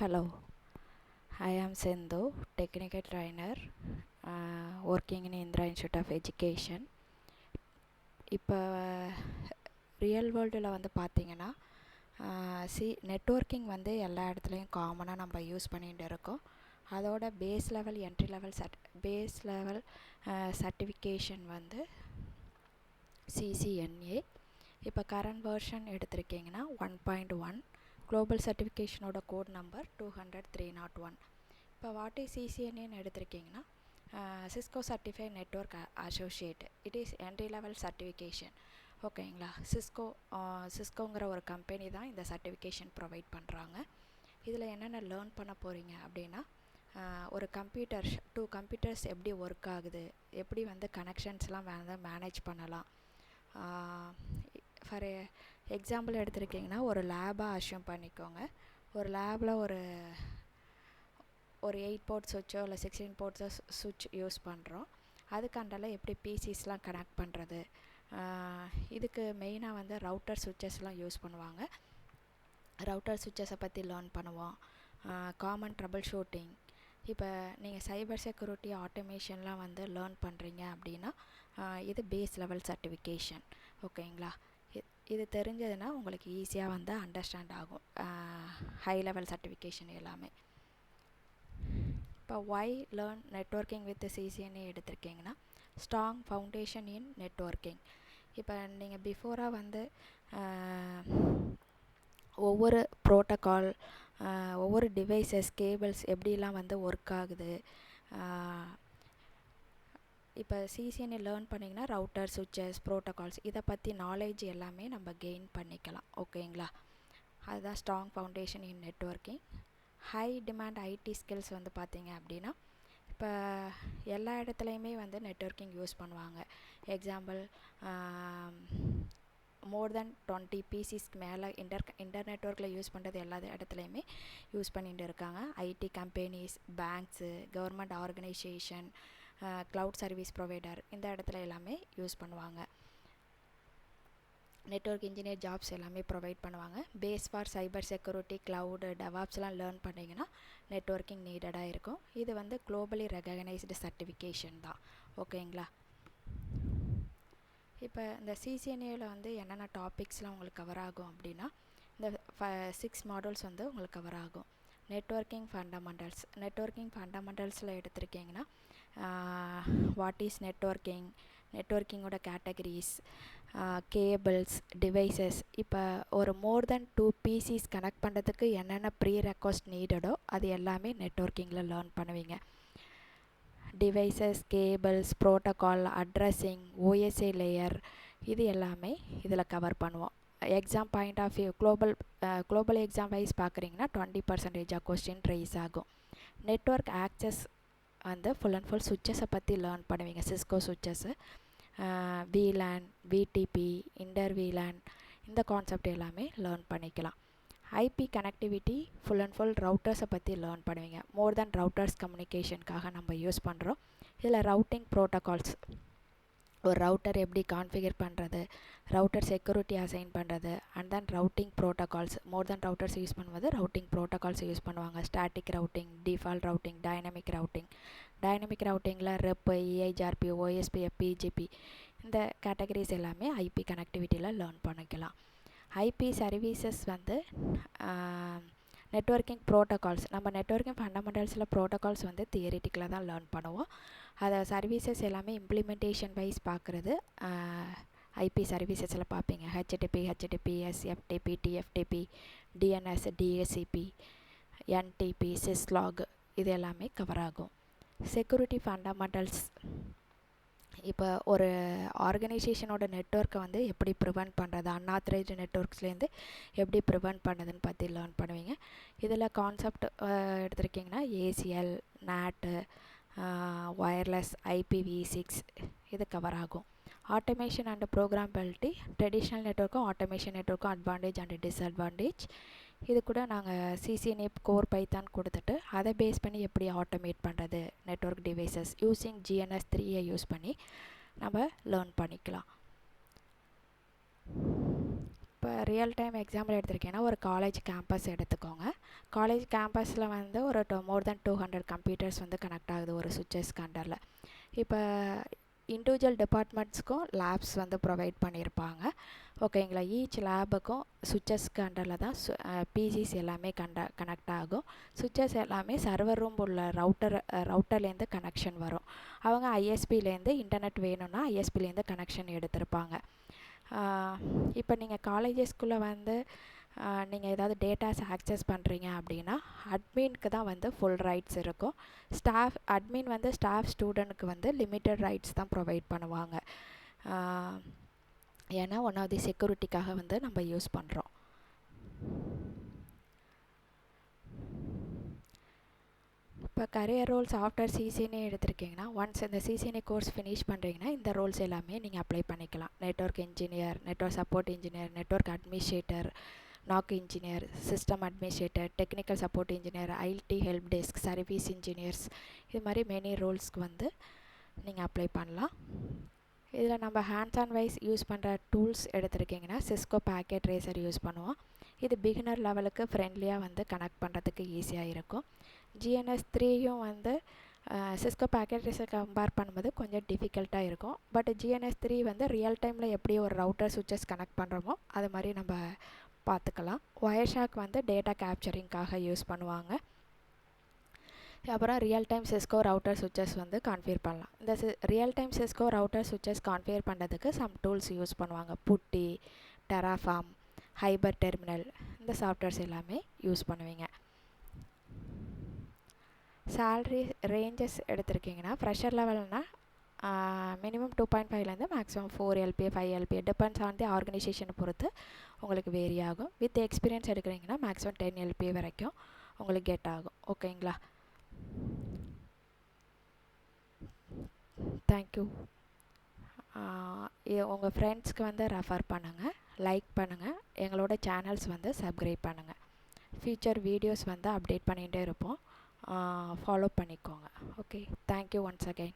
Hello, I am Sindhu, technical trainer, working in Indra Institute of Education. இப்போ real வேர்ல்டில் வந்து பார்த்திங்கன்னா networking வந்து எல்லா இடத்துலையும் காமனாக நம்ம யூஸ் பண்ணிகிட்டு இருக்கோம். அதோட பேஸ் லெவல் சர்டிஃபிகேஷன் வந்து CCNA. இப்போ கரண்ட் வெர்ஷன் எடுத்திருக்கீங்கன்னா 1.1. குளோபல் சர்டிஃபிகேஷனோட கோட் நம்பர் 200-301. இப்போ வாட் இஸ் CCNAன்னு எடுத்திருக்கீங்கன்னா Cisco certified network associate. It is entry level certification. ஓகேங்களா. சிஸ்கோங்கிற ஒரு கம்பெனி தான் இந்த சர்டிஃபிகேஷன் ப்ரொவைட் பண்ணுறாங்க. இதில் என்னென்ன லேர்ன் பண்ண போகிறீங்க அப்படின்னா, ஒரு டூ கம்ப்யூட்டர்ஸ் எப்படி ஒர்க் ஆகுது, எப்படி வந்து கனெக்ஷன்ஸ்லாம் வந்து மேனேஜ் பண்ணலாம். ஃபார் எக்ஸாம்பிள் எடுத்திருக்கீங்கன்னா ஒரு லேபாக அஷ்யூம் பண்ணிக்கோங்க. ஒரு லேபில் ஒரு 8 போர்ட் சுவிட்சோ இல்லை 16 போர்ட்ஸோ சுவிட்ச் யூஸ் பண்ணுறோம். அதுக்காண்டால எப்படி பிசிஸ்லாம் கனெக்ட் பண்ணுறது, இதுக்கு மெயினாக வந்து ரவுட்டர் சுவிட்சஸ்லாம் யூஸ் பண்ணுவாங்க. ரவுட்டர் சுவிட்சஸை பற்றி லேர்ன் பண்ணுவோம். Common trouble shooting. இப்போ நீங்கள் சைபர் செக்யூரிட்டி ஆட்டோமேஷன்லாம் வந்து லேர்ன் பண்ணுறீங்க அப்படின்னா இது பேஸ் லெவல் சர்டிஃபிகேஷன். ஓகேங்களா. இது தெரிஞ்சதுன்னா உங்களுக்கு ஈஸியாக வந்து அண்டர்ஸ்டாண்ட் ஆகும் ஹை லெவல் சர்டிஃபிகேஷன் எல்லாமே. இப்போ why learn networking with CCNA எடுத்திருக்கீங்கன்னா ஸ்ட்ராங் ஃபவுண்டேஷன் இன் நெட்வொர்க்கிங். இப்போ நீங்கள் பிஃபோராக வந்து ஒவ்வொரு ப்ரோட்டோக்கால், ஒவ்வொரு டிவைசஸ், கேபிள்ஸ் எப்படிலாம் வந்து ஒர்க் ஆகுது. இப்போ CCNA லேர்ன் பண்ணிங்கன்னா ரவுட்டர் சுவிட்சஸ் ப்ரோட்டோகால்ஸ் இதை பற்றி நாலேஜ் எல்லாமே நம்ம கெயின் பண்ணிக்கலாம். ஓகேங்களா. அதுதான் strong foundation in networking. High demand IT skills வந்து பார்த்தீங்க அப்படின்னா இப்போ எல்லா இடத்துலையுமே வந்து நெட்வொர்க்கிங் யூஸ் பண்ணுவாங்க. எக்ஸாம்பிள் மோர் தென் 20 PCஸ்க்கு மேலே இன்டர் நெட்வொர்க்கில் யூஸ் பண்ணுறது எல்லா இடத்துலையுமே யூஸ் பண்ணிட்டு இருக்காங்க. IT companies, banks, government organisation, cloud service provider, இந்த இடத்துல எல்லாமே யூஸ் பண்ணுவாங்க. நெட்வொர்க் இன்ஜினியர் ஜாப்ஸ் எல்லாமே ப்ரொவைட் பண்ணுவாங்க. Base for cyber security, cloud, டெவாப்ஸ்லாம் லேர்ன் பண்ணிங்கன்னா நெட்வொர்க்கிங் நீடடாக இருக்கும். இது வந்து குளோபலி ரெகக்னைஸ்டு சர்டிஃபிகேஷன் தான். ஓகேங்களா. இப்போ இந்த CCNAவில் வந்து என்னென்ன டாபிக்ஸ்லாம் உங்களுக்கு கவர் ஆகும் அப்படின்னா இந்த 6 மாடல்ஸ் வந்து உங்களுக்கு கவர் ஆகும். நெட்வொர்க்கிங் ஃபண்டமெண்டல்ஸில் எடுத்திருக்கீங்கன்னா வாட் இஸ் நெட்வொர்க்கிங்கோட கேட்டகரிஸ், கேபிள்ஸ், டிவைசஸ். இப்போ ஒரு மோர் தென் 2 PCs கனெக்ட் பண்ணுறதுக்கு என்னென்ன ப்ரீ ரெக்வஸ்ட் நீடடோ அது எல்லாமே நெட்வொர்க்கிங்கில் லேர்ன் பண்ணுவீங்க. Devices, cables, protocol, addressing, OSI layer, இது எல்லாமே இதில் கவர் பண்ணுவோம். Exam point of view global exam wise பார்க்குறீங்கன்னா 20% கொஸ்டின் ரைஸ் ஆகும். நெட்வொர்க் ஆக்சஸ் வந்து ஃபுல் அண்ட் ஃபுல் சுவிட்சஸை பற்றி லேர்ன் பண்ணுவீங்க. சிஸ்கோ சுவிட்சஸ்ஸு, VLAN, VTP, இன்டர் VLAN, இந்த கான்செப்ட் எல்லாமே லேர்ன் பண்ணிக்கலாம். IP connectivity full and full ரவுட்டர்ஸை பற்றி லேர்ன் பண்ணுவீங்க. மோர் தென் ரவுட்டர்ஸ் கம்யூனிகேஷனுக்காக நம்ம யூஸ் பண்ணுறோம். இதில் ரவுட்டிங் ப்ரோட்டோகால்ஸ், ஒரு ரவுட்டர் எப்படி கான்ஃபிகர் பண்ணுறது, ரவுட்டர் செக்யூரிட்டி அசைன் பண்ணுறது, and then routing protocols. More then routers use பண்ணும்போது ரவுட்டிங் ப்ரோட்டோகால்ஸ் யூஸ் பண்ணுவாங்க. Static routing, default routing, dynamic ரவுட்டிங்கில் REP, EIGRP, OSP, PGP, இந்த கேட்டகரிஸ் எல்லாமே IP கனெக்டிவிட்டியில் லேர்ன் பண்ணிக்கலாம். IP சர்வீசஸ் வந்து நெட்வொர்க்கிங் ப்ரோட்டோகால்ஸ், நம்ம நெட்வொர்க்கிங் ஃபண்டமெண்டல்ஸில் ப்ரோட்டோகால்ஸ் வந்து தியரிட்டிக்கலாக தான் லேர்ன் பண்ணுவோம். அதை சர்வீசஸ் எல்லாமே இம்ப்ளிமெண்டேஷன் வைஸ் பார்க்குறது IP சர்வீசஸில் பார்ப்பீங்க. HTTP, HTTPS, FTP, TFTP, DNS, DHCP, NTP, syslog, இது எல்லாமே கவர் ஆகும். செக்யூரிட்டி ஃபண்டமெண்டல்ஸ், இப்போ ஒரு ஆர்கனைசேஷனோட நெட்வொர்க்கை வந்து எப்படி ப்ரிவெண்ட் பண்ணுறது, அன்ஆத்தரைஸ்டு நெட்வொர்க்ஸ்லேருந்து எப்படி ப்ரிவெண்ட் பண்ணுறதுன்னு பற்றி லேர்ன் பண்ணுவீங்க. இதில் கான்செப்ட் எடுத்திருக்கீங்கன்னா ACL, NAT, ஒயர்லெஸ், IPv6, இது கவர் ஆகும். ஆட்டோமேஷன் அண்ட் ப்ரோக்ராமபிலிட்டி, ட்ரெடிஷ்னல் நெட்வொர்க்கும் ஆட்டோமேஷன் நெட்வொர்க்கும் அட்வான்டேஜ் அண்ட் டிஸ்அட்வான்டேஜ். இது கூட நாங்கள் CCNA கோர் பைத்தான் கொடுத்துட்டு அதை பேஸ் பண்ணி எப்படி ஆட்டோமேட் பண்ணுறது network devices using GNS3 use பண்ணி நம்ம லேர்ன் பண்ணிக்கலாம். இப்போ ரியல் டைம் எக்ஸாம்பிள் எடுத்திருக்கேன்னா ஒரு காலேஜ் கேம்பஸ் எடுத்துக்கோங்க. காலேஜ் கேம்பஸில் வந்து ஒரு மோர் தென் 200 கம்ப்யூட்டர்ஸ் வந்து கனெக்ட் ஆகுது ஒரு சுவிட்சஸ்க்கு அண்டரில். இப்போ இண்டிவிஜுவல் டிபார்ட்மெண்ட்ஸ்க்கும் லேப்ஸ் வந்து ப்ரொவைட் பண்ணியிருப்பாங்க. ஓகேங்களா. ஈச் லேபுக்கும் சுவிட்சஸ்க்கு அண்டரில் தான் பிசிஸ் எல்லாமே கனெக்ட் ஆகும். சுவிட்சஸ் எல்லாமே சர்வர் ரூம் உள்ள ரவுட்டர்லேருந்து கனெக்ஷன் வரும். அவங்க ஐஎஸ்பிலேருந்து இன்டர்நெட் வேணும்னா ஐஎஸ்பிலேருந்து கனெக்ஷன் எடுத்திருப்பாங்க. இப்போ நீங்கள் காலேஜஸ்குள்ளே வந்து நீங்கள் ஏதாவது டேட்டாஸ் ஆக்சஸ் பண்ணுறீங்க அப்படின்னா அட்மினுக்கு தான் வந்து ஃபுல் ரைட்ஸ் இருக்கும். அட்மின் வந்து ஸ்டாஃப் ஸ்டூடெண்ட்டுக்கு வந்து லிமிட்டட் ரைட்ஸ் தான் ப்ரொவைட் பண்ணுவாங்க. ஏன்னா ஒன் ஆஃப் தி செக்யூரிட்டிக்காக வந்து நம்ம யூஸ் பண்ணுறோம். இப்போ கரியர் ரோல்ஸ் ஆஃப்டர் சிசிஎன்ஏ எடுத்திருக்கீங்கன்னா ஒன்ஸ் இந்த சிசிஎன்ஏ கோர்ஸ் ஃபினிஷ் பண்ணுறீங்கன்னா இந்த ரோல்ஸ் எல்லாமே நீங்கள் அப்ளை பண்ணிக்கலாம். Network engineer, network support engineer, network administrator, NOC engineer, system administrator, technical support engineer, IT help desk, service engineers, இது மாதிரி மெனி ரோல்ஸ்க்கு வந்து நீங்கள் அப்ளை பண்ணலாம். இதில் நம்ம ஹேண்ட்ஸ் ஆன் வைஸ் யூஸ் பண்ணுற டூல்ஸ் எடுத்திருக்கீங்கன்னா சிஸ்கோ பேக்கெட் ரேசர் யூஸ் பண்ணுவோம். இது பிகினர் லெவலுக்கு ஃப்ரெண்ட்லியாக வந்து கனெக்ட் பண்ணுறதுக்கு ஈஸியாக இருக்கும். GNS3யும் வந்து சிஸ்கோ பேக்கெட் ரேசர் கம்பேர் பண்ணும்போது கொஞ்சம் டிஃபிகல்ட்டாக இருக்கும். பட் GNS3 வந்து ரியல் டைமில் எப்படி ஒரு ரவுட்டர் சுவிட்சஸ் கனெக்ட் பண்ணுறோமோ அது மாதிரி நம்ம பார்த்துக்கலாம். ஒயர்ஷாக் வந்து டேட்டா கேப்சரிங்காக யூஸ் பண்ணுவாங்க. அப்புறம் ரியல் டைம் சிஸ்கோ ரவுட்டர் சுவிட்சஸ் வந்து கான்ஃபிகர் பண்ணலாம். இந்த ரியல் டைம் சிஸ்கோ ரவுட்டர் சுவிட்சஸ் கான்ஃபிகர் பண்ணுறதுக்கு சம் டூல்ஸ் யூஸ் பண்ணுவாங்க. புட்டி, டெராஃபார்ம், ஹைபர் டெர்மினல், இந்த சாஃப்ட்வேர்ஸ் எல்லாமே யூஸ் பண்ணுவீங்க. சேல்ரி ரேஞ்சஸ் எடுத்திருக்கீங்கன்னா ஃப்ரெஷர் லெவல்னால் மினிமம் 2.5லேருந்து maximum 4 LPA 5 LPA depends on the ஆர்கனைசேஷனை பொறுத்து உங்களுக்கு வேரி ஆகும். வித் எக்ஸ்பீரியன்ஸ் எடுக்கிறீங்கன்னா மேக்ஸிமம் 10 LPA வரைக்கும் உங்களுக்கு கெட் ஆகும். ஓகேங்களா. தேங்க்யூ. உங்கள் ஃப்ரெண்ட்ஸ்க்கு வந்து ரெஃபர் பண்ணுங்கள், லைக் பண்ணுங்கள், எங்களோட சேனல்ஸ் வந்து சப்ஸ்கிரைப் பண்ணுங்கள். ஃபியூச்சர் வீடியோஸ் வந்து அப்டேட் பண்ணிகிட்டே இருப்போம். ஃபாலோ பண்ணிக்கோங்க. Okay, thank you once again.